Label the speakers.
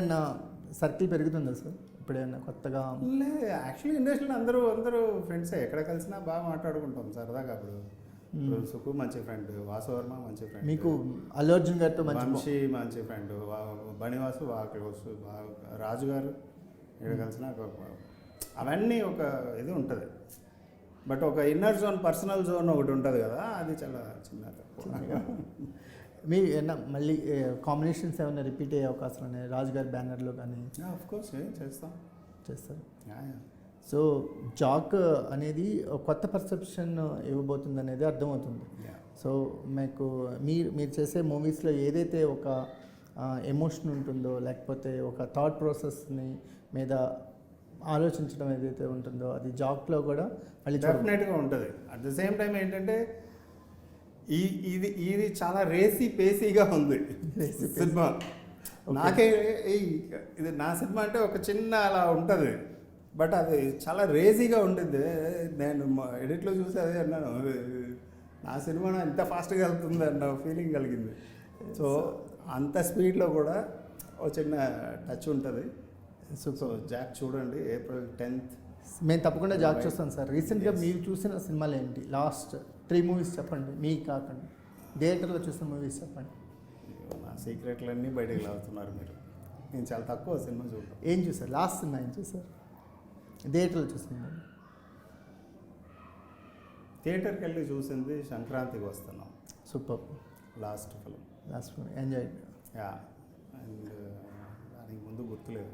Speaker 1: ఏమన్నా సర్కిల్ పెరుగుతుందా సార్ ఇప్పుడు ఏమన్నా కొత్తగా?
Speaker 2: లేదు, యాక్చువల్లీ ఇండస్ట్రీలో అందరూ ఫ్రెండ్సే, ఎక్కడ కలిసినా బాగా మాట్లాడుకుంటాం సరదాగా. ఇప్పుడు సుకు మంచి ఫ్రెండ్, వాసువర్మ మంచి ఫ్రెండ్,
Speaker 1: మీకు అల్లు అర్జున్ గారితో
Speaker 2: వంశీ మంచి ఫ్రెండ్, బణివాసు బాగా క్లోజ్, రాజు గారు ఎక్కడ కలిసినా అవన్నీ ఒక ఇది ఉంటుంది. బట్ ఒక ఇన్నర్ జోన్, పర్సనల్ జోన్ ఒకటి ఉంటుంది కదా, అది చాలా చిన్నది.
Speaker 1: మీ ఏమన్నా మళ్ళీ కాంబినేషన్స్ ఏమైనా రిపీట్ అయ్యే అవకాశాలు ఉన్నాయి రాజు గారి బ్యానర్లో కానీ?
Speaker 2: ఆఫ్కోర్స్ చేస్తారు.
Speaker 1: సో జాక్ అనేది ఒక కొత్త పర్సెప్షన్ ఇవ్వబోతుంది అనేది అర్థమవుతుంది. సో మీకు మీరు చేసే మూవీస్లో ఏదైతే ఒక ఎమోషన్ ఉంటుందో, లేకపోతే ఒక థాట్ ప్రాసెస్ని మీద ఆలోచించడం ఏదైతే ఉంటుందో, అది జాక్లో కూడా మళ్ళీ
Speaker 2: డెఫినెట్గా ఉంటుంది. అట్ ద సేమ్ టైం ఏంటంటే ఇది చాలా పేసీగా ఉంది సినిమా. నాకే ఇది నా సినిమా అంటే ఒక చిన్న అలా ఉంటుంది, బట్ అది చాలా రేజీగా ఉంటుంది. నేను ఎడిట్లో చూసి అదే అన్నాను, నా సినిమా ఇంత ఫాస్ట్గా వెళ్తుంది అన్న ఫీలింగ్ కలిగింది. సో అంత స్పీడ్లో కూడా ఒక చిన్న టచ్ ఉంటుంది. సో జాక్ చూడండి, April 10th.
Speaker 1: మేము తప్పకుండా జాక్ చూస్తాం సార్. రీసెంట్గా మీరు చూసిన సినిమాలు ఏంటి? లాస్ట్ 3 మూవీస్ చెప్పండి, మీకు కాకుండా థియేటర్లో చూసిన మూవీస్ చెప్పండి.
Speaker 2: నా సీక్రెట్లన్నీ బయటకు లాగుతున్నారు మీరు. నేను చాలా తక్కువ సినిమా చూడటం.
Speaker 1: ఏం చూసారు? లాస్ట్ సినిమా ఏం చూసారు థియేటర్లో చూసిన?
Speaker 2: థియేటర్కి వెళ్ళి చూసింది సంక్రాంతికి వస్తున్నాం.
Speaker 1: Super.
Speaker 2: Last film
Speaker 1: enjoy.
Speaker 2: And దానికి ముందు గుర్తులేదు.